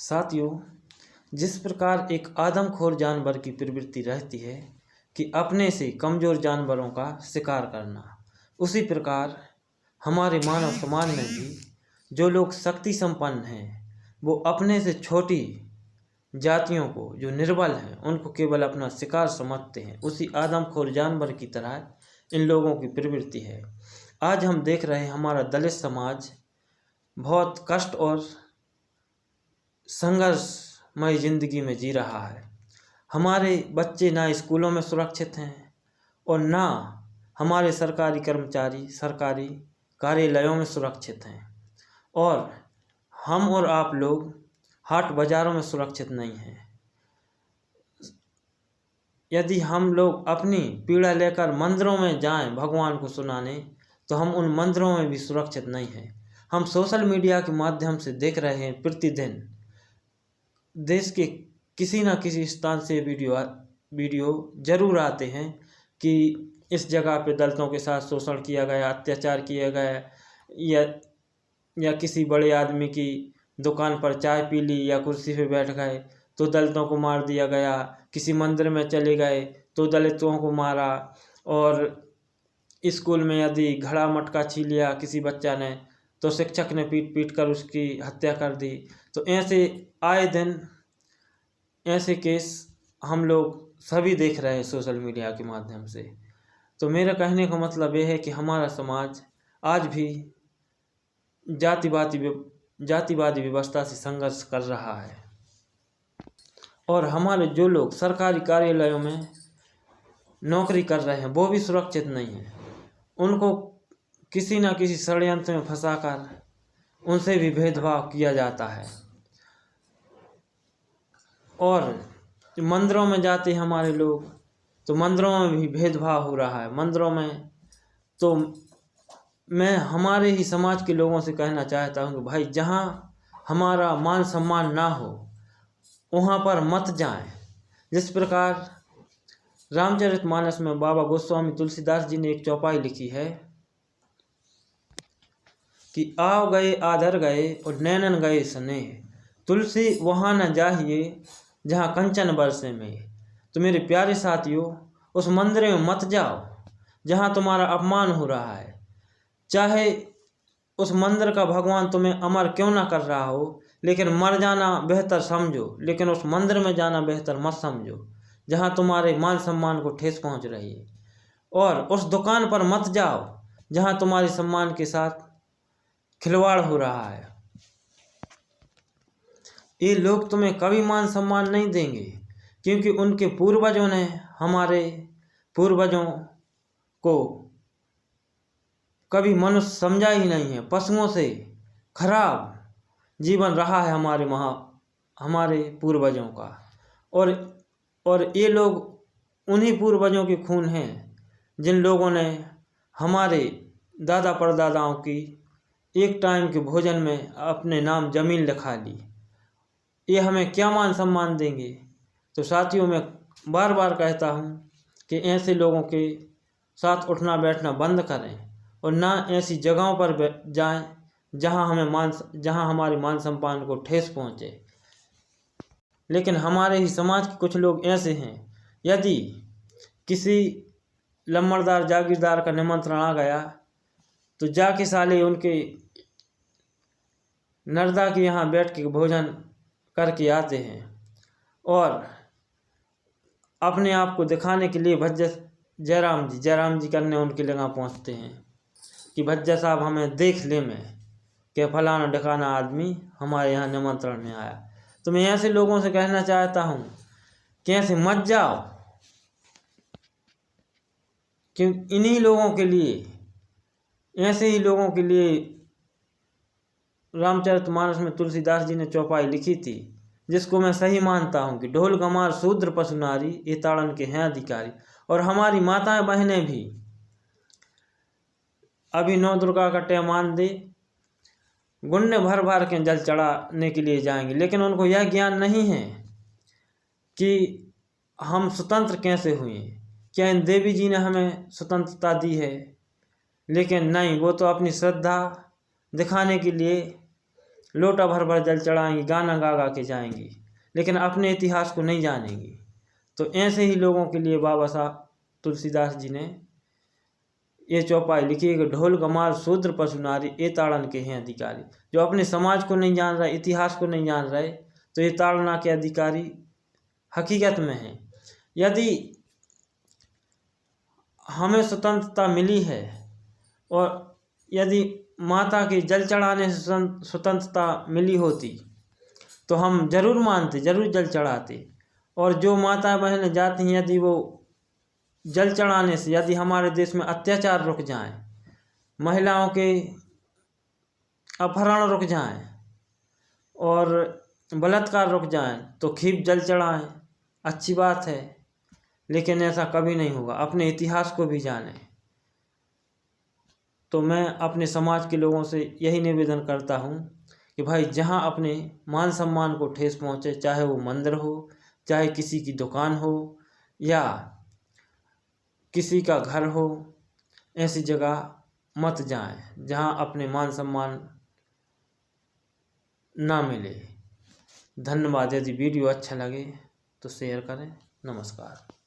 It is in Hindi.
साथियों, जिस प्रकार एक आदमखोर जानवर की प्रवृत्ति रहती है कि अपने से कमज़ोर जानवरों का शिकार करना, उसी प्रकार हमारे मानव समाज में भी जो लोग शक्ति संपन्न हैं वो अपने से छोटी जातियों को, जो निर्बल हैं, उनको केवल अपना शिकार समझते हैं। उसी आदमखोर जानवर की तरह इन लोगों की प्रवृत्ति है। आज हम देख रहे हैं हमारा दलित समाज बहुत कष्ट और संघर्षमय ज़िंदगी में जी रहा है। हमारे बच्चे ना स्कूलों में सुरक्षित हैं और ना हमारे सरकारी कर्मचारी सरकारी कार्यालयों में सुरक्षित हैं, और हम और आप लोग हाट बाज़ारों में सुरक्षित नहीं हैं। यदि हम लोग अपनी पीड़ा लेकर मंदिरों में जाएं भगवान को सुनाने, तो हम उन मंदिरों में भी सुरक्षित नहीं हैं। हम सोशल मीडिया के माध्यम से देख रहे हैं, प्रतिदिन देश के किसी न किसी स्थान से वीडियो जरूर आते हैं कि इस जगह पे दलितों के साथ शोषण किया गया, अत्याचार किया गया, या किसी बड़े आदमी की दुकान पर चाय पी ली या कुर्सी पे बैठ गए तो दलितों को मार दिया गया, किसी मंदिर में चले गए तो दलितों को मारा, और स्कूल में यदि घड़ा मटका छीन लिया किसी बच्चा ने तो शिक्षक ने पीट कर उसकी हत्या कर दी। तो ऐसे आए दिन ऐसे केस हम लोग सभी देख रहे हैं सोशल मीडिया के माध्यम से। तो मेरा कहने का मतलब ये है कि हमारा समाज आज भी जातिवादी व्यवस्था से संघर्ष कर रहा है, और हमारे जो लोग सरकारी कार्यालयों में नौकरी कर रहे हैं वो भी सुरक्षित नहीं हैं। उनको किसी न किसी षड्यंत्र में फंसाकर उनसे भी भेदभाव किया जाता है। और मंदिरों में जाते हैं हमारे लोग तो मंदिरों में भी भेदभाव हो रहा है। मंदिरों में तो मैं हमारे ही समाज के लोगों से कहना चाहता हूँ कि भाई, जहाँ हमारा मान सम्मान ना हो वहाँ पर मत जाएं। जिस प्रकार रामचरितमानस में बाबा गोस्वामी तुलसीदास जी ने एक चौपाई लिखी है कि आओ गए आदर गए और नैनन गए स्नेह, तुलसी वहाँ न जाइए जहाँ कंचन बरसे में। तो मेरे प्यारे साथियों, उस मंदिर में मत जाओ जहाँ तुम्हारा अपमान हो रहा है। चाहे उस मंदिर का भगवान तुम्हें अमर क्यों ना कर रहा हो, लेकिन मर जाना बेहतर समझो, लेकिन उस मंदिर में जाना बेहतर मत समझो जहाँ तुम्हारे मान सम्मान को ठेस पहुँच रही है। और उस दुकान पर मत जाओ जहाँ तुम्हारे सम्मान के साथ खिलवाड़ हो रहा है। ये लोग तुम्हें कभी मान सम्मान नहीं देंगे, क्योंकि उनके पूर्वजों ने हमारे पूर्वजों को कभी मनुष्य समझा ही नहीं है। पशुओं से खराब जीवन रहा है हमारे पूर्वजों का, और ये लोग उन्हीं पूर्वजों के खून हैं जिन लोगों ने हमारे दादा परदादाओं की एक टाइम के भोजन में अपने नाम जमीन लिखा ली। ये हमें क्या मान सम्मान देंगे? तो साथियों, मैं बार बार कहता हूँ कि ऐसे लोगों के साथ उठना बैठना बंद करें और ना ऐसी जगहों पर जाएं जहां हमारे मान सम्मान को ठेस पहुँचे। लेकिन हमारे ही समाज के कुछ लोग ऐसे हैं, यदि किसी लम्बड़दार जागीरदार का निमंत्रण आ गया तो जाके साले उनके नर्दा के यहाँ बैठ के भोजन करके आते हैं, और अपने आप को दिखाने के लिए भज्जा जयराम जी करने उनके लगा पहुँचते हैं कि भज्जा साहब हमें देख ले में कि फलाना ढकाना आदमी हमारे यहाँ निमंत्रण में आया। तो मैं ऐसे लोगों से कहना चाहता हूँ कि ऐसे मत जाओ, क्यों इन्हीं लोगों के लिए, ऐसे ही लोगों के लिए रामचरितमानस में तुलसीदास जी ने चौपाई लिखी थी, जिसको मैं सही मानता हूँ कि ढोल गमार शूद्र पशु नारी ये ताड़न के हैं अधिकारी। और हमारी माताएं बहनें भी अभी 9 दुर्गा का टैमान दे गुन्ने भर भर के जल चढ़ाने के लिए जाएंगे, लेकिन उनको यह ज्ञान नहीं है कि हम स्वतंत्र कैसे हुए। क्या इन देवी जी ने हमें स्वतंत्रता दी है? लेकिन नहीं, वो तो अपनी श्रद्धा दिखाने के लिए लोटा भर भर जल चढ़ाएंगी, गाना गा गा के जाएंगी, लेकिन अपने इतिहास को नहीं जानेंगी। तो ऐसे ही लोगों के लिए बाबा साहब तुलसीदास जी ने ये चौपाई लिखी है कि ढोल कमार शूद्र पशु नारी ये ताड़न के हैं अधिकारी। जो अपने समाज को नहीं जान रहे, इतिहास को नहीं जान रहे, तो ये ताड़ना के अधिकारी हकीकत में हैं। यदि हमें स्वतंत्रता मिली है और यदि माता के जल चढ़ाने से स्वतंत्रता मिली होती तो हम जरूर मानते, जरूर जल चढ़ाते। और जो माता बहनें जाती हैं, यदि वो जल चढ़ाने से यदि हमारे देश में अत्याचार रुक जाएं, महिलाओं के अपहरण रुक जाएं और बलात्कार रुक जाएं, तो खूब जल चढ़ाएं, अच्छी बात है। लेकिन ऐसा कभी नहीं होगा। अपने इतिहास को भी जानें। तो मैं अपने समाज के लोगों से यही निवेदन करता हूँ कि भाई जहाँ अपने मान सम्मान को ठेस पहुँचे, चाहे वो मंदिर हो, चाहे किसी की दुकान हो या किसी का घर हो, ऐसी जगह मत जाएं जहाँ अपने मान सम्मान ना मिले। धन्यवाद। यदि वीडियो अच्छा लगे तो शेयर करें। नमस्कार।